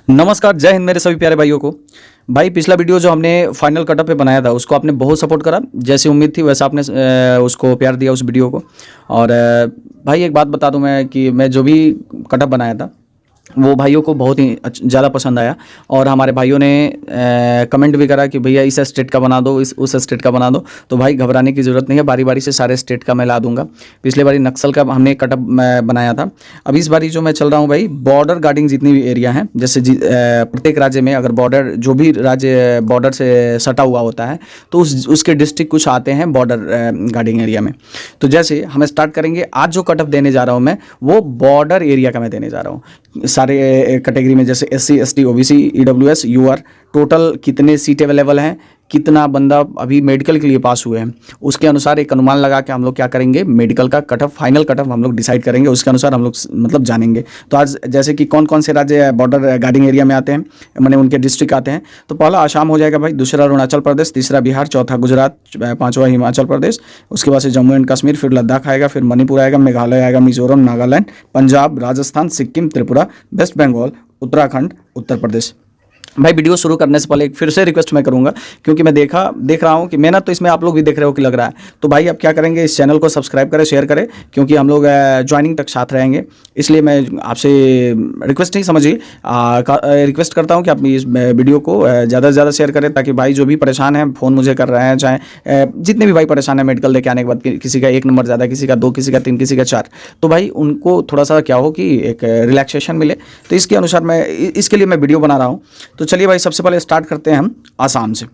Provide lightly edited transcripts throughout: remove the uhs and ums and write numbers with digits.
नमस्कार, जय हिंद मेरे सभी प्यारे भाइयों को। भाई पिछला वीडियो जो हमने फाइनल कटअप पे बनाया था उसको आपने बहुत सपोर्ट करा, जैसी उम्मीद थी वैसा आपने उसको प्यार दिया उस वीडियो को। और भाई एक बात बता दूं मैं कि मैं जो भी कटअप बनाया था वो भाइयों को बहुत ही ज़्यादा पसंद आया। और हमारे भाइयों ने कमेंट भी करा कि भैया इस स्टेट का बना दो, उस स्टेट का बना दो। तो भाई घबराने की ज़रूरत नहीं है, बारी बारी से सारे स्टेट का मैं ला दूंगा। पिछले बारी नक्सल का हमने कटअप बनाया था। अब इस बारी जो मैं चल रहा हूँ भाई, बॉर्डर गार्डिंग जितनी भी एरिया हैं, जैसे प्रत्येक राज्य में अगर बॉर्डर, जो भी राज्य बॉर्डर से सटा हुआ होता है तो उसके डिस्ट्रिक्ट कुछ आते हैं बॉर्डर गार्डिंग एरिया में। तो जैसे हम स्टार्ट करेंगे, आज जो कटअप देने जा रहा हूँ मैं वो बॉर्डर एरिया का मैं देने जा रहा हूँ। सारे कैटेगरी में जैसे SC ST OBC EWS UR total कितने सीट अवेलेबल हैं, कितना बंदा अभी मेडिकल के लिए पास हुए हैं, उसके अनुसार एक अनुमान लगा के हम लोग क्या करेंगे, मेडिकल का कटअप, फाइनल कटअप हम लोग डिसाइड करेंगे। उसके अनुसार हम लोग मतलब जानेंगे। तो आज जैसे कि कौन कौन से राज्य बॉर्डर गार्डिंग एरिया में आते हैं, मैंने उनके डिस्ट्रिक्ट आते हैं। तो पहला आसाम हो जाएगा भाई, दूसरा अरुणाचल प्रदेश, तीसरा बिहार, चौथा गुजरात, पांचवा हिमाचल प्रदेश, उसके बाद से जम्मू एंड कश्मीर, फिर लद्दाख आएगा, फिर मणिपुर आएगा, मेघालय आएगा, मिजोरम, नागालैंड, पंजाब, राजस्थान, सिक्किम, त्रिपुरा, वेस्ट बंगाल, उत्तराखंड, उत्तर प्रदेश। भाई वीडियो शुरू करने से पहले एक फिर से रिक्वेस्ट मैं करूंगा, क्योंकि मैं देख रहा हूं कि मेहनत तो इसमें आप लोग भी देख रहे हो कि लग रहा है। तो भाई आप क्या करेंगे, इस चैनल को सब्सक्राइब करें, शेयर करें, क्योंकि हम लोग ज्वाइनिंग तक साथ रहेंगे। इसलिए मैं आपसे रिक्वेस्ट नहीं समझिए, रिक्वेस्ट करता हूं कि आप इस वीडियो को ज़्यादा से ज़्यादा शेयर करें, ताकि भाई जो भी परेशान है, फ़ोन मुझे कर रहे हैं, चाहे जितने भी भाई परेशान है मेडिकल लेके आने के बाद, किसी का 1 नंबर ज़्यादा, किसी का 2, किसी का 3, किसी का 4, तो भाई उनको थोड़ा सा क्या हो कि एक रिलैक्सेशन मिले। तो इसके अनुसार इसके लिए मैं वीडियो बना रहा हूँ। तो चलिए भाई सबसे पहले स्टार्ट करते हैं हम आसाम से।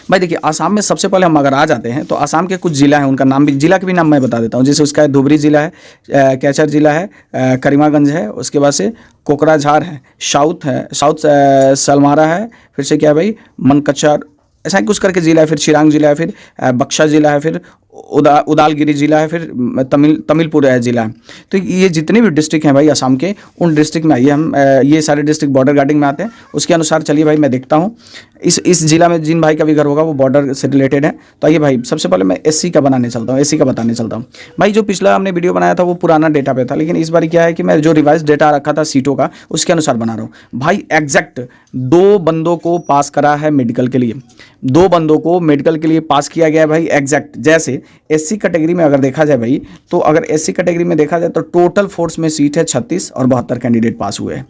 भाई देखिए, आसाम में सबसे पहले हम अगर आ जाते हैं तो आसाम के कुछ जिला हैं, उनका नाम भी, जिला के भी नाम मैं बता देता हूँ। जैसे उसका धुबरी जिला है, कैचर जिला है, करीमागंज है, उसके बाद से कोकराझार है, साउथ सलमारा है, फिर से क्या है भाई, मनकचर, ऐसा ही कुछ करके जिला है, फिर चिरांग जिला है, फिर बक्सा जिला है, फिर उदालगिरी जिला है, फिर तमिलपुर जिला है। तो ये जितने भी डिस्ट्रिक्ट हैं भाई असम के, उन डिस्ट्रिक्ट में आइए हम, ये सारे डिस्ट्रिक्ट बॉर्डर गार्डिंग में आते हैं। उसके अनुसार चलिए भाई मैं देखता हूँ इस जिला में जिन भाई का भी घर होगा वो बॉर्डर से रिलेटेड है। तो आइए भाई सबसे पहले मैं SC का बनाने चलता हूँ, SC का बताने चलता हूँ। भाई जो पिछला हमने वीडियो बनाया था वो पुराना डेटा पे था, लेकिन इस बार क्या है कि मैं जो रिवाइज डेटा रखा था सीटों का, उसके अनुसार बना रहा हूँ। भाई एग्जैक्ट 2 बंदों को पास करा है मेडिकल के लिए, 2 बंदों को मेडिकल के लिए पास किया गया है भाई एग्जैक्ट। जैसे SC कैटेगरी में अगर देखा जाए भाई, तो अगर SC कैटेगरी में देखा जाए तो टोटल फोर्स में सीट है 36 और 72 कैंडिडेट पास हुए हैं।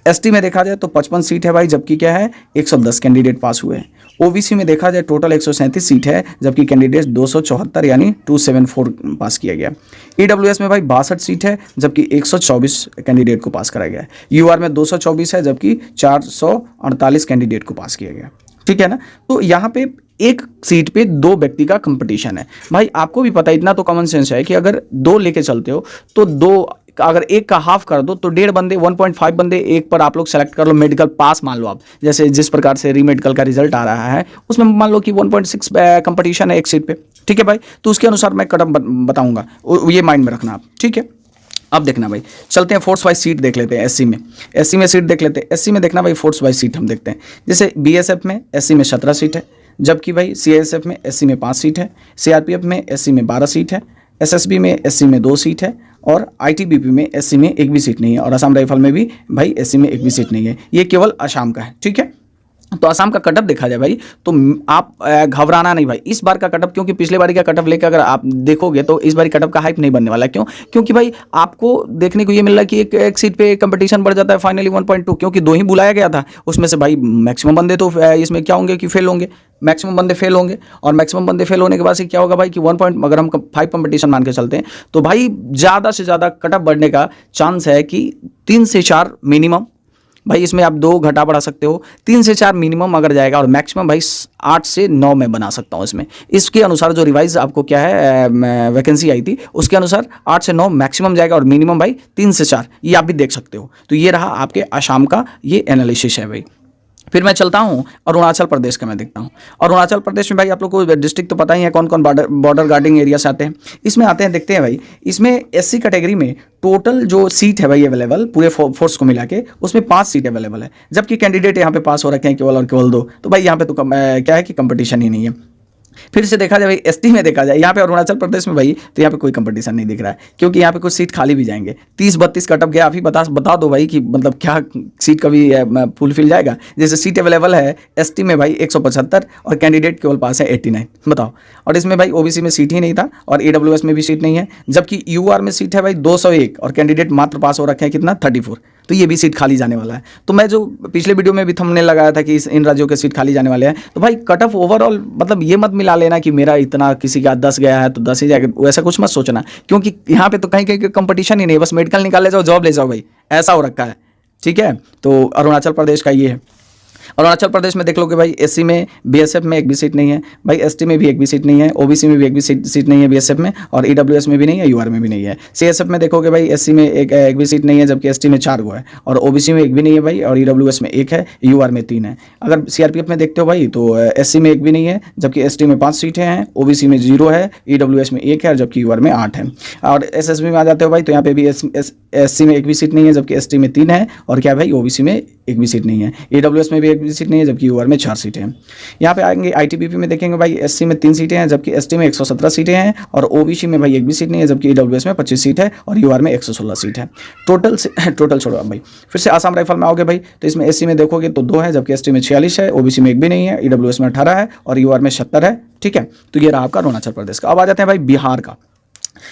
ST में देखा जाए तो 55 सीट है भाई, जबकि क्या है 110 कैंडिडेट पास हुए हैं। OBC में देखा जाए टोटल 137 सीट है, जबकि कैंडिडेट 274 यानी 274 पास किया गया। EWS में भाई 62 सीट है, जबकि 124 कैंडिडेट को पास कराया गया है। UR में 224 है, जबकि 448 कैंडिडेट को पास किया गया। ठीक है ना। तो यहाँ पे एक सीट पे 2 व्यक्ति का कंपटीशन है। भाई आपको भी पता है, इतना तो कॉमन सेंस है कि अगर 2 लेके चलते हो तो 2, अगर एक का हाफ कर दो तो 1.5 बंदे, 1.5 बंदे एक पर आप लोग सेलेक्ट कर लो। मेडिकल पास मान लो आप, जैसे जिस प्रकार से रीमेडिकल का रिजल्ट आ रहा है उसमें मान लो कि 1.6 कंपटीशन है एक सीट पे। ठीक है भाई, तो उसके अनुसार मैं कटअप बताऊंगा, ये माइंड में रखना आप। ठीक है, अब देखना भाई, चलते हैं फोर्स वाइज सीट देख लेते हैं। SC में सीट देख लेते हैं। SC में देखना भाई फोर्स वाइज सीट हम देखते हैं। जैसे BSF में SC में 17 सीट है, जबकि भाई CISF में SC में 5 सीट है, CRPF में SC में 12 सीट है, SSB में SC में 2 सीट है, और ITBP में SC में 1 भी सीट नहीं है, और असम राइफल में भी भाई SC में 1 भी सीट नहीं है। ये केवल असम का है। ठीक है, तो असम का कटअप देखा जाए भाई तो आप घबराना नहीं भाई इस बार का कटअप, क्योंकि पिछले बार का कटअप लेकर अगर आप देखोगे तो इस बार कटअप का हाइप नहीं बनने वाला। क्यों? क्योंकि भाई आपको देखने को ये मिल रहा है कि एक सीट पे कंपटीशन बढ़ जाता है फाइनली 1.2, क्योंकि 2 ही बुलाया गया था, उसमें से भाई मैक्सिमम बंदे तो इसमें क्या होंगे कि फेल होंगे, मैक्सिमम बंदे फेल होंगे। और मैक्सिमम बंदे फेल होने के बाद से क्या होगा भाई कि 1 अगर हम 5 कंपटीशन मान के चलते हैं तो भाई ज़्यादा से ज़्यादा कटअप बढ़ने का चांस है कि 3 से 4 मिनिमम। भाई इसमें आप 2 घटा बढ़ा सकते हो, 3 से 4 मिनिमम अगर जाएगा, और मैक्सिमम भाई 8 से 9 में बना सकता हूँ इसमें। इसके अनुसार जो रिवाइज आपको क्या है वैकेंसी आई थी उसके अनुसार 8 से 9 मैक्सिमम जाएगा, और मिनिमम भाई 3 से 4, ये आप भी देख सकते हो। तो ये रहा आपके असम का ये एनालिसिस है भाई। फिर मैं चलता हूँ अरुणाचल प्रदेश का, मैं देखता हूँ अरुणाचल प्रदेश में भाई आप लोग को डिस्ट्रिक्ट तो पता ही है कौन कौन बॉर्डर गार्डिंग एरिया से आते हैं। इसमें आते हैं, देखते हैं भाई, इसमें SC कैटेगरी में टोटल जो सीट है भाई अवेलेबल पूरे फोर्स को मिला के, उसमें 5 सीट अवेलेबल है, जबकि कैंडिडेट यहाँ पे पास हो रखे हैं केवल और केवल 2। तो भाई यहाँ पे तो क्या है कि कंपटीशन ही नहीं है। फिर से देखा जाए भाई एसटी में देखा जाए यहाँ पे अरुणाचल प्रदेश में भाई, तो यहाँ पे कोई कंपटीशन नहीं दिख रहा है, क्योंकि यहाँ पे कुछ सीट खाली भी जाएंगे। 30-32 कटअप गया, आप ही बता दो भाई कि मतलब क्या सीट कभी फुलफिल जाएगा। जैसे सीट अवेलेबल है एसटी में भाई 175 और कैंडिडेट केवल पास है 89, बताओ। और इसमें भाई ओबीसी में सीट ही नहीं था और ईडब्ल्यूएस में भी सीट नहीं है, जबकि यूआर में सीट है भाई 201 और कैंडिडेट मात्र पास हो रखे हैं कितना 34, तो ये भी सीट खाली जाने वाला है। तो मैं जो पिछले वीडियो में भी थंबनेल लगाया था कि इन राज्यों के सीट खाली जाने वाले हैं, तो भाई कट ऑफ ओवरऑल मतलब ये मत मिला लेना कि मेरा इतना किसी का 10 गया है तो 10 ही जाएगा, वैसा कुछ मत सोचना, क्योंकि यहाँ पे तो कहीं कहीं कंपटीशन ही नहीं, बस मेडिकल निकाल ले जाओ, जॉब ले जाओ भाई, ऐसा हो रखा है। ठीक है, तो अरुणाचल प्रदेश का ये है। अरुणाचल प्रदेश में देख लो कि भाई एससी में बीएसएफ में एक भी सीट नहीं है भाई, एसटी में भी एक भी सीट नहीं है, ओबीसी में भी एक भी सीट नहीं है बीएसएफ में, और ईडब्ल्यूएस में भी नहीं है, यूआर में भी नहीं है। सीएसएफ में देखोगे भाई एससी में एक भी सीट नहीं है, जबकि एसटी में 4 गो है, और ओबीसी में एक भी नहीं है भाई, और ईडब्ल्यूएस में 1 है, यूआर में 3 है। अगर सीआरपीएफ में देखते हो भाई तो एससी में एक भी नहीं है, जबकि एसटी में 5 सीटें हैं, ओबीसी में 0 है, ईडब्ल्यूएस में 1 है, जबकि यूआर में 8 है। और एसएसबी में आ जाते हो भाई तो यहाँ पे भी एससी में एक भी सीट नहीं है, जबकि एसटी में 3 है, और क्या भाई ओबीसी में एक भी सीट नहीं है, ईडब्ल्यूएस में भी एक भी सीट नहीं है, जबकि यूआर में 4 सीटें हैं। यहाँ पे आएंगे आईटीबीपी में देखेंगे भाई एससी में 3 सीटें हैं, जबकि एसटी में 117 सीटें हैं, और ओबीसी में भाई एक भी सीट नहीं है, जबकि ईडब्ल्यूएस में 25 सीट है, और यूआर में 116 सीट है। टोटल छोड़ो अब भाई, फिर से आसाम राइफल में आओगे भाई तो इसमें एससी में देखोगे तो 2 है, जबकि एसटी में 46 है, ओबीसी में एक भी नहीं है, ईडब्ल्यूएस में 18 है, और यूआर में 76 है। ठीक है, तो ये रहा आपका अरुणाचल प्रदेश का। अब आ जाते हैं भाई बिहार का।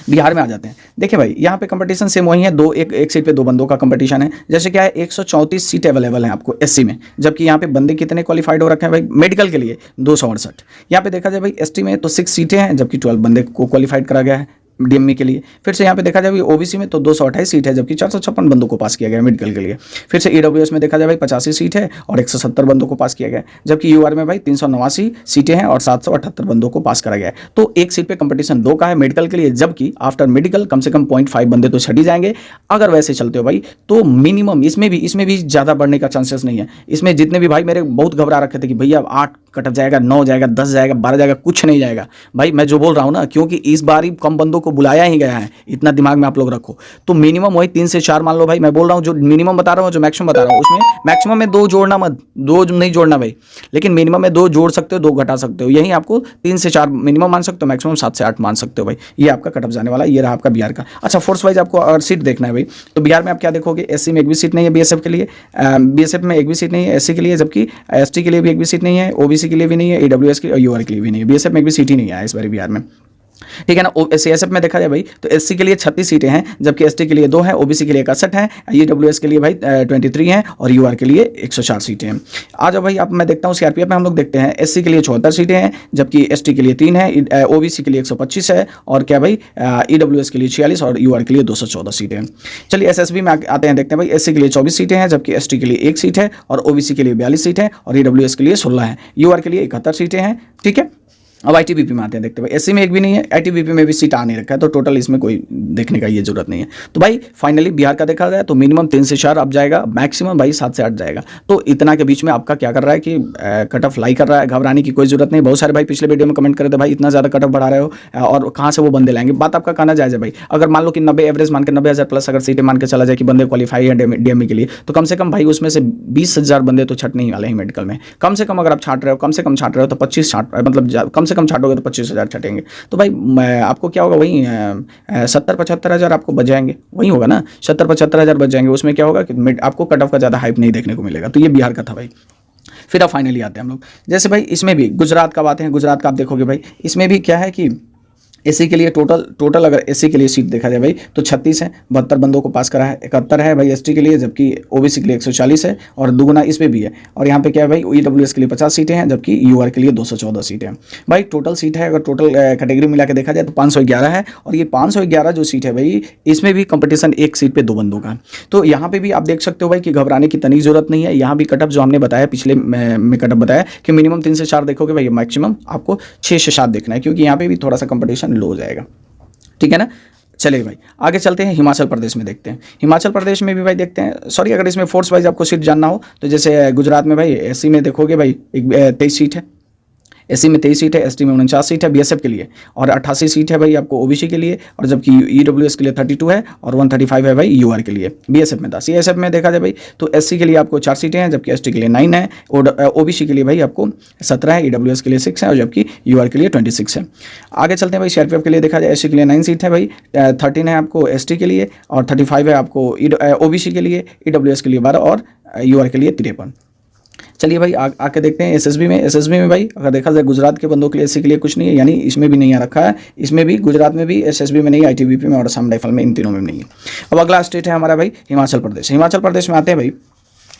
बिहार में आ जाते हैं, देखिए भाई यहाँ पे कंपटीशन सेम वही है, एक सीट पे 2 बंदों का कंपटीशन है। जैसे क्या है 134 सीट अवेलेबल है आपको एससी में, जबकि यहाँ पे बंदे कितने क्वालिफाइड हो रखे हैं भाई मेडिकल के लिए 268। यहाँ पे देखा जाए भाई एसटी में तो 6 सीटें हैं, जबकि 12 बंदे को क्वालिफाइड करा गया है डीएमई के लिए। फिर से यहाँ पे देखा जाए ओबीसी में तो 228 सीट है, जबकि 456 बंदों को पास किया गया मेडिकल के लिए। फिर से ईडब्ल्यूएस में देखा जाए भाई 85 सीट है और 170 बंदों को पास किया गया, जबकि यूआर में भाई 389 सीटें हैं और 778 बंदों को पास करा गया है। तो एक सीट पे कंपटीशन 2 का है मेडिकल के लिए, जबकि आफ्टर मेडिकल कम से कम 0.5 बंदे तो छट ही जाएंगे। अगर वैसे चलते हो भाई तो मिनिमम इसमें भी ज़्यादा बढ़ने का चांसेस नहीं है। इसमें जितने भी भाई मेरे बहुत घबरा रखे थे कि भैया 8 कट जाएगा, 9 जाएगा, 10 जाएगा, 12 जाएगा, कुछ नहीं जाएगा भाई। मैं जो बोल रहा हूँ ना, क्योंकि इस बार ही कम बंदों को बुलाया ही गया है, इतना दिमाग में आप लोग रखो। तो मिनिमम वही 3 से 4 मान लो भाई, मैं बोल रहा हूँ जो मिनिमम बता रहा हूँ, जो मैक्सिमम बता रहा हूँ, उसमें मैक्सिमम में 2 जोड़ना मत, 2 नहीं जोड़ना भाई, लेकिन मिनिमम में 2 जोड़ सकते हो, 2 घटा सकते हो। यही आपको 3 से 4 मिनिमम मान सकते हो, मैक्सिमम 7 से 8 मान सकते हो भाई। ये आपका कटअप जाने वाला, ये रहा आपका बिहार का। अच्छा, फोर्स वाइज आपको अगर सीट देखना है भाई तो बिहार में आप क्या देखोगे, एससी में एक भी सीट नहीं है बीएसएफ के लिए, बीएसएफ में एक भी सीट नहीं है एससी के लिए, जबकि एसटी के लिए भी एक भी सीट नहीं है, ओबीसी के लिए भी नहीं है, ईडब्ल्यूएस के और यूआर के लिए भी नहीं है। बीएसएफ में एक भी सीट ही नहीं है इस बार बिहार में। ठीक है ना। सीएसएफ में देखा जाए भाई तो एससी के लिए 36 सीटें हैं, जबकि एसटी के लिए 2 है, ओबीसी के लिए 61 है, ईडब्ल्यूएस के लिए भाई 23 हैं, और यूआर के लिए 104 सीटें हैं। आ जाओ भाई, अब मैं देखता हूँ सीआरपीएफ में हम लोग देखते हैं एससी के लिए 74 सीटें हैं, जबकि एसटी के लिए 3 है, ओबीसी के लिए 125 है, और क्या भाई ईडब्ल्यूएस के लिए 46 और यूआर के लिए 214 सीटें हैं। चलिए एसएसबी में आते हैं, देखते हैं भाई एससी के लिए 24 सीटें हैं, जबकि एसटी के लिए 1 सीट है, और ओबीसी के लिए 42 सीट है, और ईडब्ल्यूएस के लिए 16 है, यूआर के लिए 71 सीटें हैं। ठीक है, अब आईटीबीपी में आते हैं, देखते हैं भाई एससी में एक भी नहीं है, आईटीबीपी में भी सीट आ नहीं रखा है, तो टोटल इसमें कोई देखने का ये जरूरत नहीं है। तो भाई फाइनली बिहार का देखा जाए तो मिनिमम 3 से 4 अब जाएगा, मैक्सिमम भाई 7 से 8 जाएगा। तो इतना के बीच में आपका क्या कर रहा है कि कट ऑफ लाई कर रहा है, घबराने की कोई जरूरत नहीं। बहुत सारे भाई पिछले वीडियो में कमेंट करे थे भाई इतना ज़्यादा कट ऑफ बढ़ा रहे हो और कहाँ से वो बंदे लाएंगे। बात आपका कहना जायज़ है भाई। अगर मान लो कि 90 एवरेज मान के 90,000 प्लस अगर सीटें मान के चला जाए कि बंदे क्वालिफाई है डीएमई के लिए, तो कम से कम भाई उसमें से 20,000 बंदे तो छटने ही वाले हैं मेडिकल में। कम से कम अगर आप छाट रहे हो, कम से कम छाट रहे हो तो 25 छाट, मतलब कम से कम छाटोगे तो 25,000 छटेंगे। तो भाई आपको क्या होगा, वही 70-75 हज़ार आपको बच जाएंगे, वही होगा ना, 70-75 हज़ार बच जाएंगे। उसमें क्या होगा कि आपको कट ऑफ का ज़्यादा हाइप नहीं देखने को मिलेगा। तो ये बिहार का था भाई। फिर अब फाइनली आते हैं हम लोग, जैसे भाई इसमें भी गुजरात का बात है, गुजरात का आप देखोगे भाई इसमें भी क्या है कि एससी के लिए टोटल अगर एससी के लिए सीट देखा जाए भाई तो 36 है, 72 बंदों को पास करा है, 71 है भाई एसटी के लिए, जबकि ओबीसी के लिए 140 है, और दुगुना इसमें भी है। और यहाँ पे क्या है भाई ईडब्ल्यूएस के लिए 50 सीटें हैं, जबकि यूआर के लिए 214 सीटें हैं। भाई टोटल सीट है, अगर टोटल कैटेगरी मिला के देखा जाए तो 511 है, और ये 511 जो सीट है भाई इसमें भी कंपटीशन एक सीट पर 2 बंदों का। तो यहाँ पर भी आप देख सकते हो भाई कि घबराने की तनी जरूरत नहीं है। यहाँ भी कटअप जो हमने बताया पिछले में कटअप बताया कि मिनिमम 3 से 4 देखोगे भाई, मैक्सिमम आपको 6 से 7 देखना है, क्योंकि यहाँ पे भी थोड़ा सा कंपटीशन लो हो जाएगा। ठीक है ना। चलिए भाई आगे चलते हैं, हिमाचल प्रदेश में देखते हैं। हिमाचल प्रदेश में भी भाई देखते हैं, सॉरी अगर इसमें फोर्स वाइज आपको सीट जानना हो तो जैसे गुजरात में भाई एससी में देखोगे भाई 23 सीट है, एससी में 23 सीट है, एसटी में 49 सीट है बीएसएफ के लिए, और 88 सीट है भाई आपको ओबीसी के लिए, और जबकि ईडब्ल्यूएस के लिए 32 है और 135 है भाई यूआर के लिए। बीएसएफ में था। सीएसएफ में देखा जाए भाई तो एससी के लिए आपको 4 सीटें हैं, जबकि एसटी के लिए 9 है, और ओबीसी के लिए भाई आपको 17 है, ईडब्ल्यूएस के लिए 6 है, और जबकि यूआर के लिए 26 है। आगे चलते हैं भाई सीआरपीएफ के लिए देखा जाए एससी के लिए 9 सीट है भाई, 13 है आपको एसटी के लिए, और 35 है आपको ओबीसी के लिए, ईडब्ल्यूएस के लिए 12 और यूआर के लिए 53। चलिए भाई आके देखते हैं एसएसबी में। एसएसबी में भाई अगर देखा जाए गुजरात के बंदों के लिए एससी के लिए कुछ नहीं है, यानी इसमें भी नहीं आ रखा है, इसमें भी गुजरात में भी, एसएसबी में नहीं, आईटीबीपी में और असम राइफल में, इन तीनों में नहीं है। अब अगला स्टेट है हमारा भाई हिमाचल प्रदेश। हिमाचल प्रदेश में आते हैं भाई,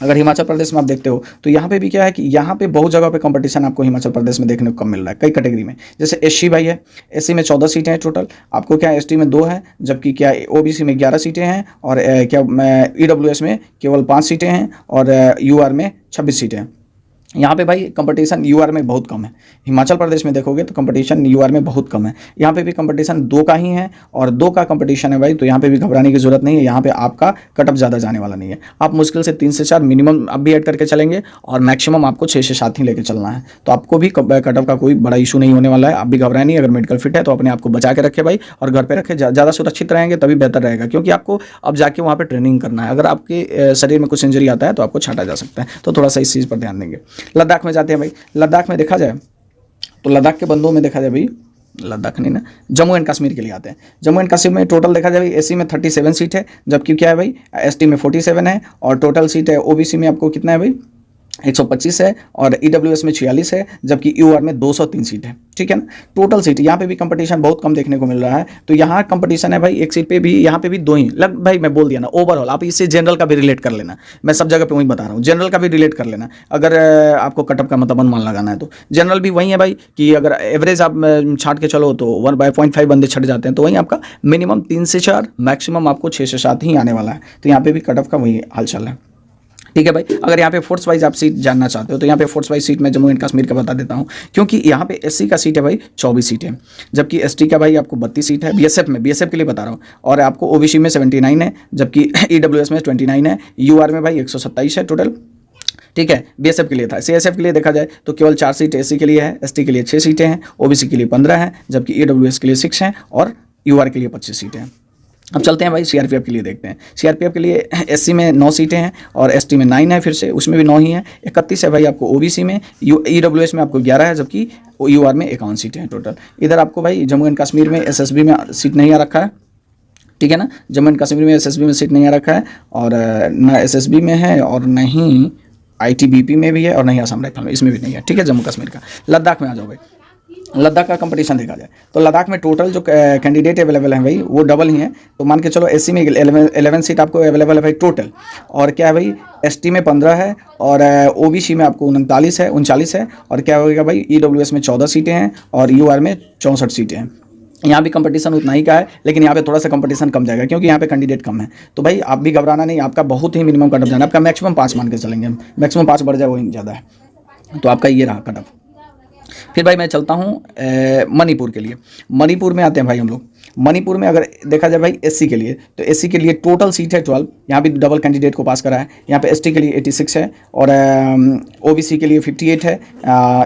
अगर हिमाचल प्रदेश में आप देखते हो तो यहाँ पे भी क्या है कि यहाँ पे बहुत जगह पे कंपटीशन आपको हिमाचल प्रदेश में देखने को कम मिल रहा है कई कैटेगरी में। जैसे एससी भाई है, एससी में 14 सीटें हैं टोटल, आपको क्या एसटी में 2 है, जबकि क्या ओबीसी में 11 सीटें हैं, और क्या ईडब्ल्यूएस में केवल 5 सीटें हैं, और यूआर में 26 सीटें हैं। यहाँ पे भाई कंपटीशन यूआर में बहुत कम है। हिमाचल प्रदेश में देखोगे तो कंपटीशन यूआर में बहुत कम है। यहाँ पे भी कंपटीशन 2 का ही है, और 2 का कंपटीशन है भाई, तो यहाँ पे भी घबराने की जरूरत नहीं है। यहाँ पे आपका कटअप ज़्यादा जाने वाला नहीं है। आप मुश्किल से 3 से 4 मिनिमम आप भी ऐड करके चलेंगे, और मैक्सिमम आपको 6 से 7 ही लेके चलना है, तो आपको भी कटअप का कोई बड़ा इशू नहीं होने वाला है। आप भी घबराए नहीं। अगर मेडिकल फिट है तो अपने आप को बचा के रखे भाई, और घर पर रखे, ज़्यादा सुरक्षित रहेंगे तभी बेहतर रहेगा, क्योंकि आपको अब जाके वहाँ पर ट्रेनिंग करना है। अगर आपके शरीर में कुछ इंजरी आता है तो आपको छांटा जा सकता है, तो थोड़ा सा इस चीज़ पर ध्यान देंगे। लद्दाख में जाते हैं। लद्दाख में देखा जाए तो लद्दाख के बंदों में देखा जाए भाई, लद्दाख नहीं ना, जम्मू एंड कश्मीर के लिए आते हैं। जम्मू एंड कश्मीर में टोटल देखा जाए एससी में 37 सीट है, जबकि क्या है भाई एसटी में 47 है, और टोटल सीट है ओबीसी में आपको कितना है भाई 125 है, और ईडब्ल्यूएस में 46 है, जबकि यूआर में 203 सीट है। ठीक है ना, टोटल सीट। यहाँ पे भी कंपटीशन बहुत कम देखने को मिल रहा है। तो यहाँ कंपटीशन है भाई, एक सीट पे भी, यहाँ पे भी 2 ही लग भाई, मैं बोल दिया ना ओवरऑल। आप इससे जनरल का भी रिलेट कर लेना, मैं सब जगह पे वही बता रहा हूँ, जनरल का भी रिलेट कर लेना। अगर आपको कटअप का मतलब अनुमान लगाना है तो जनरल भी वही है भाई, कि अगर एवरेज आप छाट के चलो तो 1/5 बंदे छट जाते हैं, तो वहीं आपका मिनिमम 3 से 4, मैक्सिमम आपको 6 से 7 ही आने वाला है। तो यहाँ पे भी कटअप का वही हाल चल रहा है। ठीक है भाई, अगर यहाँ पे फोर्स वाइज आप सीट जानना चाहते हो तो यहाँ पे फोर्स वाइज सीट मैं जम्मू एंड कश्मीर का बता देता हूँ, क्योंकि यहाँ पे एससी का सीट है भाई 24 सीट है, जबकि एसटी का भाई आपको 32 सीट है। बीएसएफ के लिए बता रहा हूँ, और आपको ओबीसी में 79 है, जबकि ईडब्ल्यूएस में 29 है, यूआर में भाई 127 है टोटल। ठीक है, बीएसएफ के लिए था। सीएसएफ के लिए देखा जाए तो केवल 4 सीट एससी के लिए है, एसटी के लिए 6 सीटें हैं, ओबीसी के लिए 15 है, जबकि ईडब्ल्यूएस के लिए 6 हैं, और यूआर के लिए 25 सीटें हैं। अब चलते हैं भाई सीआरपीएफ के लिए देखते हैं। सीआरपीएफ के लिए एससी में 9 सीटें हैं, और एसटी में 9 है, फिर से उसमें भी 9 ही है। 31 है भाई आपको ओबीसी में, ईडब्ल्यूएस में आपको 11 है, जबकि यूआर में 51 सीटें हैं टोटल। इधर आपको भाई जम्मू एंड कश्मीर में एसएसबी में सीट नहीं आ रखा है। ठीक है ना, जम्मू एंड कश्मीर में एसएसबी में सीट नहीं आ रखा है, और ना एसएसबी में है, और नहीं आईटीबीपी में भी है, और नहीं असम राइफल में, इसमें भी नहीं है। ठीक है, जम्मू कश्मीर का। लद्दाख में आ जाओ भाई। लद्दाख का कंपटीशन देखा जाए तो लद्दाख में टोटल जो कैंडिडेट अवेलेबल हैं भाई वो डबल ही हैं। तो मान के चलो एससी में 11 सीट आपको अवेलेबल है भाई टोटल, और क्या है भाई एसटी में 15 है, और ओबीसी में आपको 39 है, 39 है, और क्या होगा भाई ईडब्ल्यूएस में 14 सीटें हैं, और यूआर में 64 सीटें हैं। यहाँ भी कंपटीशन उतना ही का है, लेकिन यहाँ पे थोड़ा सा कंपटीशन कम जाएगा, क्योंकि यहाँ पे कैंडिडेट कम है। तो भाई आप भी घबराना नहीं, आपका बहुत ही मिनिमम कटअप जाना है, आपका मैक्सिमम 5 मान के चलेंगे, मैक्सिमम 5 बढ़ जाए वही ज़्यादा है। तो आपका ये रहा कटअप। फिर भाई मैं चलता हूँ मणिपुर के लिए। मणिपुर में आते हैं भाई हम लोग। मणिपुर में अगर देखा जाए भाई एससी के लिए, तो एससी के लिए टोटल सीट है 12, यहाँ भी डबल कैंडिडेट को पास करा है। यहाँ पे एसटी के लिए 86 है, और ओबीसी के लिए 58 है,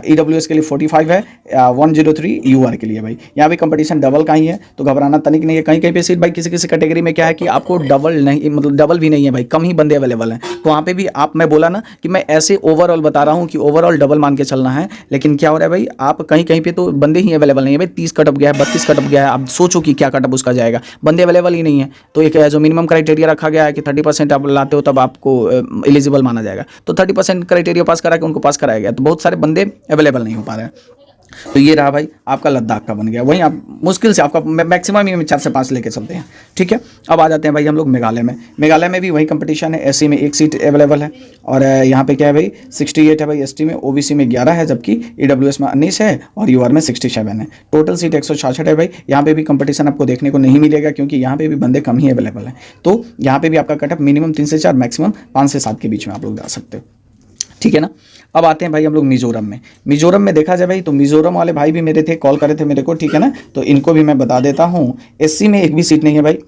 ईडब्ल्यूएस के लिए 45 है, 103 यूआर के लिए भाई। यहाँ भी कंपटीशन डबल का ही है, तो घबराना तनिक नहीं है। कहीं कहीं पे सीट भाई किसी किसी कैटेगरी में क्या है कि आपको डबल नहीं, मतलब डबल भी नहीं है भाई, कम ही बंदे अवेलेबल हैं। तो वहाँ पे भी आप, मैं बोला ना कि मैं ऐसे ओवरऑल बता रहा हूँ कि ओवरऑल डबल मान के चलना है, लेकिन क्या हो रहा है भाई आप कहीं कहीं पे तो बंदे ही अवेलेबल नहीं है भाई। 30 कटअप गया है, 32 कटअप गया है, आप सोचो कि क्या कटअप उसका जाएगा, बंदे अवेलेबल ही नहीं है। तो एक जो मिनिमम क्राइटेरिया रखा गया है कि 30% आप लाते हो तब आपको एलिजिबल माना जाएगा, तो 30% क्राइटेरिया पास करा के उनको पास कराया गया, तो बहुत सारे बंदे अवेलेबल नहीं हो पा रहे हैं। तो ये रहा भाई आपका लद्दाख का बन गया। वहीं आप मुश्किल से आपका मैक्सिमम ही 4 से 5 लेके चलते हैं। ठीक है, अब आ जाते हैं भाई हम लोग मेघालय में। मेघालय में भी वही कंपटीशन है, एससी में 1 सीट अवेलेबल है, और यहाँ पे क्या है भाई 68 है भाई एसटी में, ओबीसी में 11 है, जबकि ईडब्ल्यूएस में 19 है, और यूआर में 67 है। टोटल सीट 166 है भाई। यहाँ पे भी कंपटीशन आपको देखने को नहीं मिलेगा, क्योंकि यहाँ पे भी बंदे कम ही अवेलेबल हैं। तो यहाँ पे भी आपका कटअप मिनिमम 3 से 4, मैक्सिमम 5 से 7 के बीच में आप लोग जा सकते हो। ठीक है ना, अब आते हैं भाई हम लोग मिजोरम में। मिजोरम में देखा जाए भाई तो मिजोरम वाले भाई भी मेरे थे, कॉल करे थे मेरे को। ठीक है ना, तो इनको भी मैं बता देता हूँ। एससी में 1 भी सीट नहीं है भाई।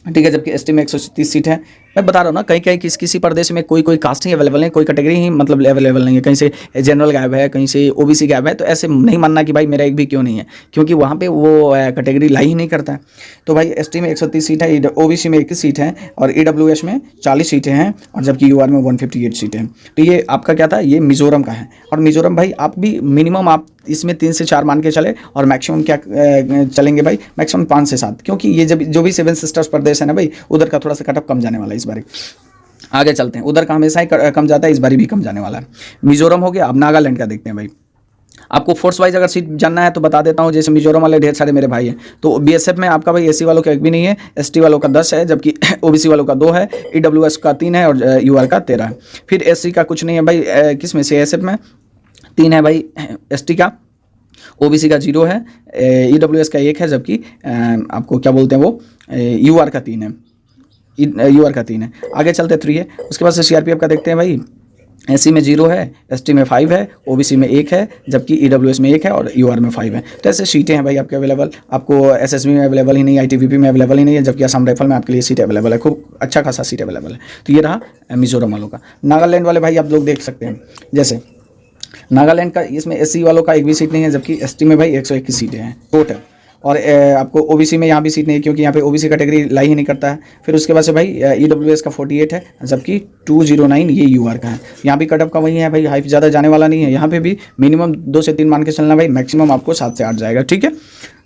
ठीक है, जबकि एसटी में 130 सीट है, मैं बता रहा हूँ ना, कहीं कहीं किसी प्रदेश में कोई कास्ट ही अवेलेबल है, कोई कैटेगरी ही मतलब अवेलेबल नहीं है, कहीं से जनरल गायब है, कहीं से ओबीसी गायब है, तो ऐसे नहीं मानना कि भाई मेरा एक भी क्यों नहीं है, क्योंकि वहाँ पे वो कैटेगरी लाई ही नहीं करता है। तो भाई एसटी में 130 सीट है, ओबीसी में 21 सीट है और ईडब्ल्यूएस में 40 सीटें हैं और जबकि यूआर में 158 सीटें हैं। तो ये आपका क्या था, ये मिजोरम का है। और मिजोरम भाई आप भी मिनिमम आप इसमें 3 से 4 मान के चले और मैक्सिमम क्या चलेंगे भाई, मैक्सिमम 5 से 7, क्योंकि ये जब जो भी 7 सिस्टर्स प्रदेश है ना भाई, उधर का थोड़ा सा कटअप कम जाने वाला है इस बार। आगे चलते हैं, उधर का हमेशा ही कम जाता है, इस बार भी कम जाने वाला है। मिजोरम हो गया, अब नागालैंड का देखते हैं भाई। आपको फोर्स वाइज अगर सीट जानना है तो बता देता हूँ, जैसे मिजोरम वाले ढेर सारे मेरे भाई हैं, तो बीएसएफ में आपका भाई एससी वालों का एक भी नहीं है, एसटी वालों का 10 है, जबकि ओबीसी वालों का 2 है, ईडब्ल्यूएस का 3 है और यूआर का 13 है। फिर एससी का कुछ नहीं है भाई, किस में सीआईएसएफ में 3 है भाई, एसटी का, ओबीसी का 0 है, ईडब्ल्यूएस का 1 है, जबकि आपको क्या बोलते हैं वो यूआर का 3 है, यूआर का 3 है। आगे चलते 3 है। उसके बाद से सीआरपीएफ का देखते हैं भाई, एससी में 0 है, एसटी में 5 है, ओबीसी में 1 है, जबकि ईडब्ल्यूएस में 1 है और यूआर में 5 है। तो ऐसे सीटें हैं भाई आपके अवेलेबल। आपको एसएसबी में अवेलेबल ही नहीं, आईटीबीपी में अवेलेबल ही नहीं है, जबकि असम राइफल में आपके लिए सीट अवेलेबल है, खूब अच्छा खासा सीट अवेलेबल है। तो ये रहा मिजोरम वालों का। नागालैंड वाले भाई आप लोग देख सकते हैं, जैसे नागालैंड का, इसमें एससी वालों का एक भी सीट नहीं है, जबकि एसटी में भाई 121 सीटें हैं टोटल। और आपको ओबीसी में यहाँ भी सीट नहीं है, क्योंकि यहाँ पे ओबीसी कैटेगरी लाई ही नहीं करता है। फिर उसके बाद से भाई ईडब्ल्यूएस का 48 है, जबकि 209 ये यूआर का है। यहाँ भी कटअप का वही है भाई, हाइप ज़्यादा जाने वाला नहीं है। यहाँ पे भी मिनिमम 2 से 3 मान के चलना भाई, मैक्सिमम आपको 7 से 8 जाएगा, ठीक है।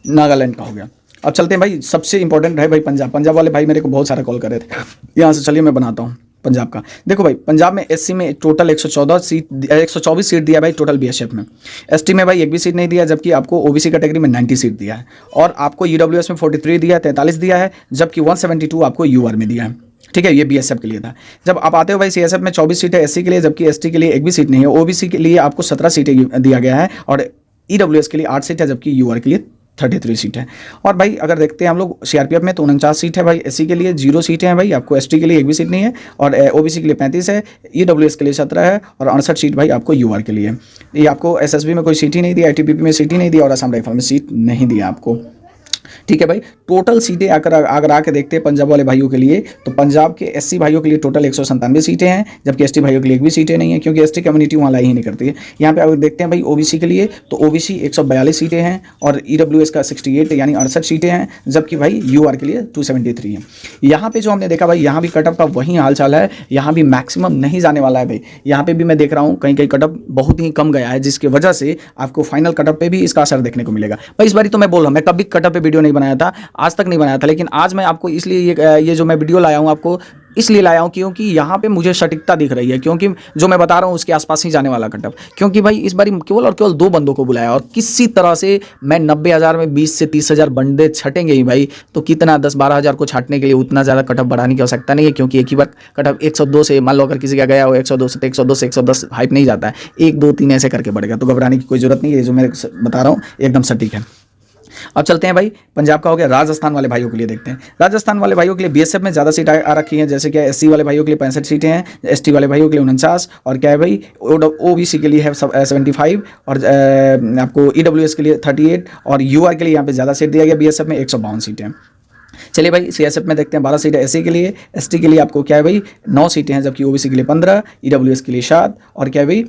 नागालैंड का हो गया। अब चलते हैं भाई, सबसे इंपॉर्टेंट है भाई पंजाब। पंजाब वाले भाई मेरे को बहुत सारा कॉल कर रहे थे, यहाँ से चलिए मैं बनाता हूँ पंजाब का। देखो भाई, पंजाब में एससी में टोटल 124 सीट दिया भाई टोटल बीएसएफ में। एसटी में भाई एक भी सीट नहीं दिया, जबकि आपको ओबीसी कैटेगरी में 90 सीट दिया है। और आपको ईडब्ल्यूएस में 43 दिया है, 43 दिया है, जबकि 172 आपको यूआर में दिया है, ठीक है। ये बीएसएफ के लिए था। जब आप आते हो भाई सीएसएफ में 24 सीट है एससी के लिए, जबकि एसटी के लिए एक भी सीट नहीं है। ओबीसी के लिए आपको 17 सीटें दिया गया है और ईडब्ल्यूएस के लिए 8 सीट है, जबकि यूआर के लिए 33 सीट है। और भाई अगर देखते हैं हम लोग सीआरपीएफ में तो 49 सीट है भाई, एससी के लिए 0 सीटें हैं भाई, आपको एसटी के लिए एक भी सीट नहीं है, और ओबीसी के लिए 35 है, ईडब्ल्यूएस के लिए 17 है और 68 सीट भाई आपको यूआर के लिए। ये आपको एसएसबी में कोई सीट ही नहीं दी, आईटीबीपी में सीट ही नहीं दी और असम राइफल में सीट नहीं दी आपको, ठीक है भाई। टोटल सीटें अगर आके देखते हैं पंजाब वाले भाइयों के लिए, तो पंजाब के एससी भाइयों के लिए टोटल 197 सीटें हैं, जबकि एसटी भाइयों के लिए एक भी सीटें नहीं है, क्योंकि एसटी कम्युनिटी वहाँ लाई ही नहीं करती है। यहाँ पे अगर देखते हैं भाई ओबीसी के लिए, तो ओबीसी 142 सीटें हैं और ईडब्ल्यूएस का 68 यानी 68 सीटें हैं, जबकि भाई यूआर के लिए 273 हैं। यहाँ पे जो हमने देखा भाई, यहाँ भी कटअप का वही हाल चाल है, यहाँ भी मैक्सिमम नहीं जाने वाला है भाई। यहाँ पे भी मैं देख रहा हूँ कहीं कहीं कटअप बहुत ही कम गया है, जिसकी वजह से आपको फाइनल कटअप पे भी इसका असर देखने को मिलेगा भाई। इस बार तो मैं बोल रहा हूँ, मैं कभी कटअप पे वीडियो नहीं बनाया था, आज तक नहीं बनाया था, लेकिन आज मैं आपको इसलिए ये जो मैं वीडियो लाया हूँ आपको इसलिए लाया हूँ क्योंकि यहाँ पे मुझे सटीकता दिख रही है, क्योंकि जो मैं बता रहा हूँ उसके आसपास ही जाने वाला कटअप। क्योंकि भाई इस बार केवल और केवल 2 बंदों को बुलाया और किसी तरह से मैं 90,000 में 20 से 30,000 बंदे छटेंगे ही भाई। तो कितना 10-12 हज़ार को छाटने के लिए उतना ज़्यादा कटअप बढ़ाने की आवश्यकता नहीं है, क्योंकि एक ही बार कटअप 102 से, मान लो अगर किसी का गया हो 102 से 110 हाइप नहीं जाता है, 1 2 3 ऐसे करके बढ़ेगा। तो घबराने की कोई जरूरत नहीं है, जो मैं बता रहा हूँ एकदम सटीक है। अब चलते हैं भाई, पंजाब का हो गया। राजस्थान वाले भाइयों के लिए देखते हैं। राजस्थान वाले भाइयों के लिए बीएसएफ में ज़्यादा सीट आ रखी हैं, जैसे क्या एससी वाले भाइयों के लिए 65 सीटें हैं, एसटी वाले भाइयों के लिए 49, और क्या है भाई ओबीसी के लिए है 75 और आपको ईडब्ल्यूएस के लिए 38 और यूआर के लिए यहाँ पे ज़्यादा सीट दिया गया बीएसएफ में 152 सीटें। चलिए भाई सीएसएफ में देखते हैं, 12 सीटें एससी के लिए, एसटी के लिए आपको क्या है भाई 9 सीटें हैं, जबकि ओबीसी के लिए 15, ईडब्ल्यूएस के लिए 7 और क्या है भाई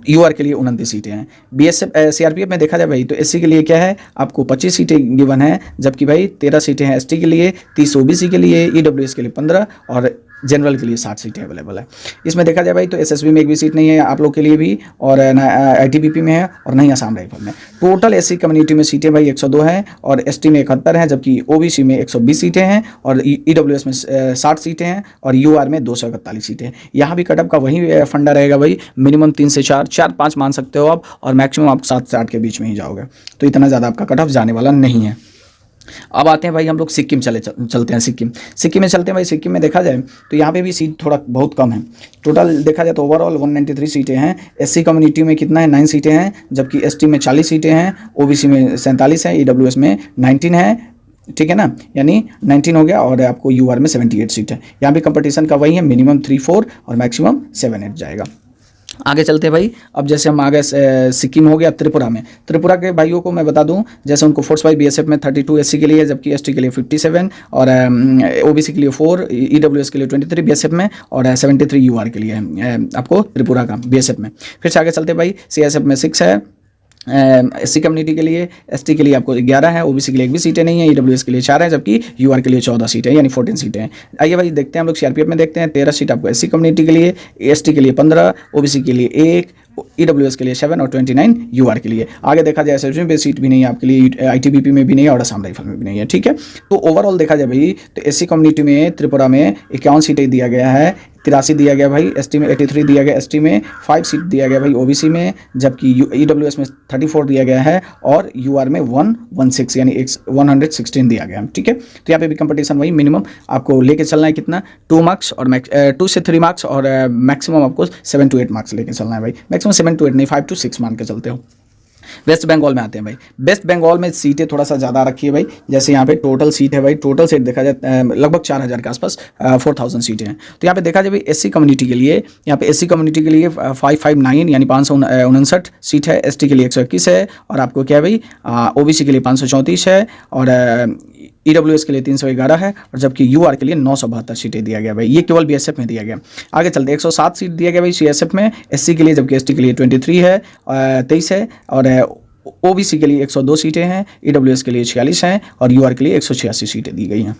यूआर के लिए 29 सीटें हैं। बीएसएफ सीआरपीएफ में देखा जाए भाई तो एससी के लिए क्या है आपको 25 सीटें गिवन है, जबकि भाई 13 सीटें हैं एसटी के लिए, 30 ओबीसी के लिए, ईडब्ल्यूएस के लिए 15 और जनरल के लिए 60 सीटें अवेलेबल है। इसमें देखा जाए भाई तो एसएसबी में एक भी सीट नहीं है आप लोग के लिए भी, और ना आईटीबीपी में है और नहीं असम राइफल में। टोटल एससी कम्युनिटी में सीटें भाई 102 हैं और एसटी में 71 हैं, जबकि ओबीसी में 120 सीटें हैं और ईडब्ल्यूएस में 60 सीटें हैं और यूआर में 241 सीटें हैं। यहाँ भी कटअप का वही फंडा रहेगा भाई, मिनिमम 3 से 4-5 मान सकते हो आप, और मैक्सिमम आप 7 से 8 के बीच में ही जाओगे। तो इतना ज़्यादा आपका कटअप जाने वाला नहीं है। अब आते हैं भाई हम लोग सिक्किम चलते हैं। सिक्किम में चलते हैं भाई। सिक्किम में देखा जाए तो यहाँ पे भी सीट थोड़ा बहुत कम है। टोटल देखा जाए तो ओवरऑल 193 सीटें हैं। एससी कम्युनिटी में कितना है 9 सीटें हैं, जबकि एसटी में 40 सीटें हैं, ओबीसी में 47 है, ईडब्ल्यूएस में 19 है, ठीक है ना, यानी 19 हो गया, और आपको यूआर में 78 सीट है। यहाँ भी कंपटीशन का वही है, मिनिमम 3-4 और मैक्सिमम 7-8 जाएगा। आगे चलते हैं भाई। अब जैसे हम आ गए सिक्किम हो गया, त्रिपुरा में। त्रिपुरा के भाइयों को मैं बता दूं, जैसे उनको फोर्स बाई बीएसएफ में 32 एससी के लिए है, जबकि एसटी के लिए 57 और ओबीसी के लिए 4, ईडब्ल्यूएस के लिए 23 बीएसएफ में और 73 यूआर के लिए है आपको त्रिपुरा का बीएसएफ में। फिर से आगे चलते हैं भाई। सीएसएफ में 6 है एससी कम्युनिटी के लिए, एसटी के लिए आपको 11 है, ओबीसी के लिए 1 भी सीटें नहीं है, ईडब्ल्यूएस के लिए 4 है, जबकि यूआर के लिए 14 सीटें यानी 14 सीटें हैं। आइए भाई देखते हैं हम लोग सीआरपीएफ में देखते हैं। 13 सीट आपको एससी कम्युनिटी के लिए, एसटी के लिए 15, ओबीसी के लिए 1, ईडब्ल्यूएस के लिए 7 और 29 यूआर के लिए। आगे देखा जाए एसएसबी में सीट भी नहीं है आपके लिए, आईटीबीपी में भी नहीं है और असम राइफल में भी नहीं है। ठीक है, तो ओवरऑल देखा जाए भाई तो एससी कम्युनिटी में त्रिपुरा में 51 सीटें दिया गया है, 83 दिया गया भाई, एसटी में 83 दिया गया, एसटी में 5 सीट दिया गया भाई, ओबीसी में, जबकि ईडब्ल्यूएस में 34 दिया गया है और यूआर में 116 यानी 116 दिया गया है। ठीक है, तो यहाँ पे भी कंपटीशन वही मिनिमम आपको लेके चलना है कितना 2 मार्क्स और 2 से 3 मार्क्स और मैक्सिमम आपको 7 to 8 मार्क्स लेके चलना है भाई। मैक्सिमम 7 to 8 नहीं 5 to 6 मान के चलते हो। वेस्ट बंगाल में आते हैं भाई। वेस्ट बंगाल में सीटें थोड़ा सा ज़्यादा रखी है भाई। जैसे यहाँ पे टोटल सीट है भाई, टोटल सीट देखा जाए लगभग 4000 के आसपास 4000 सीटें हैं। तो यहाँ पे देखा जाए भाई एससी कम्युनिटी के लिए, यहाँ पे एससी कम्युनिटी के लिए 559 यानी 559 सीट है, एसटी के लिए 121 है और आपको क्या है भाई ओबीसी के लिए 534 है और ईडब्ल्यूएस के लिए 311 है और जबकि यूआर के लिए 972 सीटें दिया गया भाई। ये केवल बीएसएफ में दिया गया। आगे चलते 107 सीट दिया गया भाई सीएसएफ में, एससी के लिए, जबकि एसटी के लिए 23 है 23 है और ओबीसी के लिए 102 सीटें हैं, ईडब्ल्यूएस के लिए 46 हैं और यूआर के लिए 186 सीटें दी गई हैं।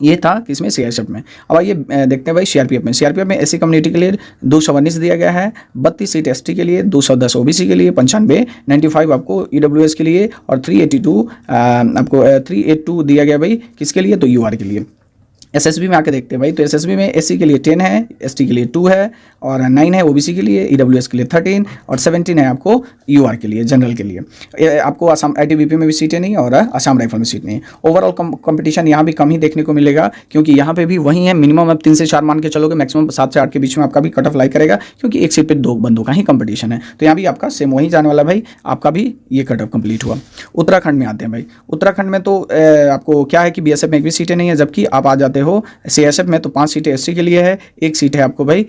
ये था किसमें सीआरपीएफ में। अब आइए देखते हैं भाई सीआरपीएफ में। सीआरपीएफ में एससी कम्युनिटी के लिए 219 दिया गया है, 32 सीट एसटी के लिए, 210 ओबीसी के लिए, 95 आपको ईडब्ल्यूएस के लिए और 382 दिया गया भाई किसके लिए, तो यूआर के लिए। एसएसबी में आके देखते हैं भाई, तो एसएसबी में एससी के लिए 10 है, एसटी के लिए 2 है और 9 है ओबीसी के लिए, ईडब्ल्यूएस के लिए 13 और 17 है आपको यूआर के लिए, जनरल के लिए। आपको असम आईटीबीपी में भी सीटें नहीं और असम राइफल में सीट नहीं है। ओवरऑल कंपटीशन यहाँ भी कम ही देखने को मिलेगा, क्योंकि यहाँ पे भी वही है मिनिमम आप 3 से 4 मान के चलोगे, मैक्सिमम 7 से 8 के बीच में आपका भी कट ऑफ लाई करेगा, क्योंकि एक सीट पर 2 बंदों का ही कंपटीशन है। तो यहाँ भी आपका सेम वही जाने वाला भाई, आपका भी ये कट ऑफ कंप्लीट हुआ। उत्तराखंड में आते हैं भाई। उत्तराखंड में तो आपको क्या है कि बीएसएफ में 1 भी सीटें नहीं है, जबकि आप आ जाते हो सीएसएफ में तो 5 सीटें एससी के लिए है, 1 सीट है आपको भाई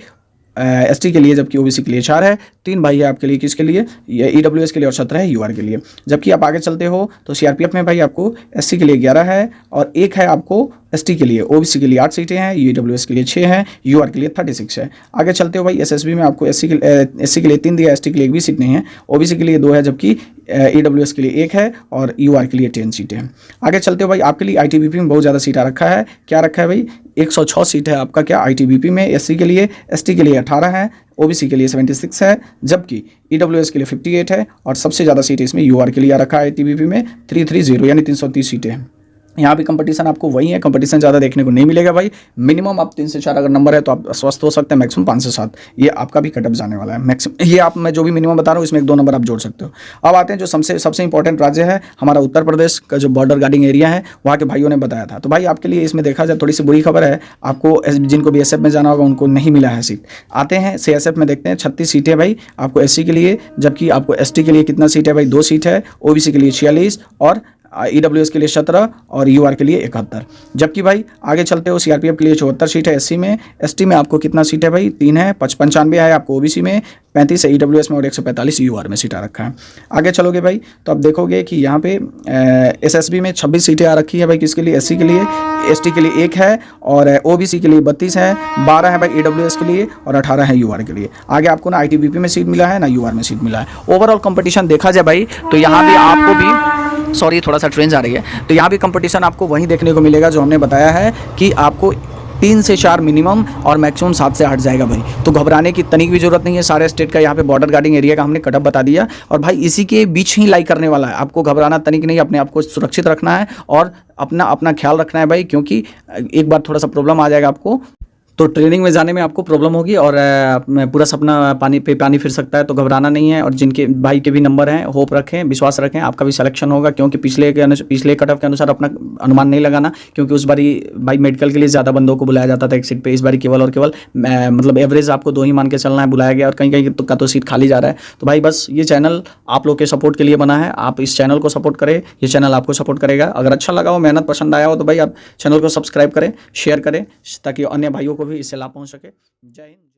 एसटी के लिए, जबकि ओबीसी के लिए 4 है, 3 भाई है आपके लिए किसके लिए, ये ईडब्ल्यूएस के लिए और 17 है यूआर के लिए। जबकि आप आगे चलते हो तो सीआरपीएफ में भाई आपको एससी के लिए 11 है और 1 है आपको एसटी के लिए, ओबीसी के लिए 8 सीटें हैं, ईडब्ल्यूएस के लिए 6 हैं, यूआर के लिए 36 है। आगे चलते हो भाई एसएसबी में आपको एससी के लिए 3 दिया, एसटी के लिए 1 भी सीट नहीं है, ओबीसी के लिए 2 है, जबकि ईडब्ल्यूएस के लिए 1 है और यूआर के लिए 10 सीटें हैं। आगे चलते हो भाई आपके लिए आईटीबीपी में बहुत ज़्यादा सीटा रखा है। क्या रखा है भाई 106 सीट है आपका क्या आईटीबीपी में, एससी के लिए, एसटी के लिए 18 है, ओबीसी के लिए 76 है, जबकि ईडब्ल्यूएस के लिए 58 है और सबसे ज़्यादा सीटें इसमें यूआर के लिए रखा है आईटीबीपी में 330 यानी 330 सीटें हैं। यहाँ भी कंपटीशन आपको वही है, कंपटीशन ज़्यादा देखने को नहीं मिलेगा भाई। मिनिमम आप 3 से 4 अगर नंबर है तो आप स्वस्थ हो सकते हैं, मैक्सिमम 5 से 7 ये आपका भी कटअप जाने वाला है मैक्सिमम। ये आप मैं जो भी मिनिमम बता रहा हूँ इसमें 1-2 नंबर आप जोड़ सकते हो। अब आते हैं जो सबसे इंपॉर्टेंट राज्य है हमारा उत्तर प्रदेश का, जो बॉर्डर गार्डिंग एरिया है, वहाँ के भाइयों ने बताया था। तो भाई आपके लिए इसमें देखा जाए थोड़ी सी बुरी खबर है, आपको जिनको बीएसएफ में जाना होगा उनको नहीं मिला है सीट। आते हैं सीएसएफ में देखते हैं 36 सीटें भाई आपको एससी के लिए, जबकि आपको एसटी के लिए कितना सीट है भाई 2 सीट है, ओबीसी के लिए 46 और ईडब्ल्यूएस के लिए 17 और यूआर के लिए 71। जबकि भाई आगे चलते हो सीआरपीएफ के लिए 74 सीट है एससी में, एसटी में आपको कितना सीट है भाई 3 है, 95 है आपको ओबीसी में, 35 है ईडब्ल्यूएस में और 145 यूआर में सीटा रखा है। आगे चलोगे भाई तो आप देखोगे कि यहाँ पे एसएसबी में 26 सीटें आ रखी है भाई किसके लिए, एससी के लिए, एसटी के लिए 1 है और ओबीसी के लिए 32 है, 12 है भाई ईडब्ल्यूएस के लिए और 18 है यूआर के लिए। आगे आपको ना आईटीबीपी में सीट मिला है ना यूआर में सीट मिला है। ओवरऑल कंपटीशन देखा जाए भाई तो यहाँ भी आपको भी थोड़ा सा ट्रेंड आ रही है, तो यहाँ भी कंपटीशन आपको वहीं देखने को मिलेगा जो हमने बताया है कि आपको 3 से 4 मिनिमम और मैक्सिमम 7 से हट जाएगा भाई। तो घबराने की तनिक भी जरूरत नहीं है। सारे स्टेट का यहाँ पे बॉर्डर गार्डिंग एरिया का हमने कटअप बता दिया और भाई इसी के बीच ही लाई करने वाला है। आपको घबराना तनिक नहीं, अपने आप को सुरक्षित रखना है और अपना ख्याल रखना है भाई, क्योंकि एक बार थोड़ा सा प्रॉब्लम आ जाएगा आपको तो ट्रेनिंग में जाने में आपको प्रॉब्लम होगी और पूरा सपना पानी फिर सकता है। तो घबराना नहीं है और जिनके भाई के भी नंबर हैं होप रखें, विश्वास रखें, आपका भी सिलेक्शन होगा। क्योंकि पिछले कट ऑफ के अनुसार अपना अनुमान नहीं लगाना, क्योंकि उस बारी भाई मेडिकल के लिए ज़्यादा बंदों को बुलाया जाता था एक सीट पे, इस बारी केवल और केवल मतलब एवरेज आपको 2 ही मान के चलना है, बुलाया गया और कहीं का तो सीट खाली जा रहा है। तो भाई बस ये चैनल आप लोग के सपोर्ट के लिए बना है, आप इस चैनल को सपोर्ट करें, ये चैनल आपको सपोर्ट करेगा। अगर अच्छा लगा हो, मेहनत पसंद आया हो तो भाई आप चैनल को सब्सक्राइब करें, शेयर करें, ताकि अन्य भाइयों को भी इससे लाभ पहुँच सके। जय हिंद।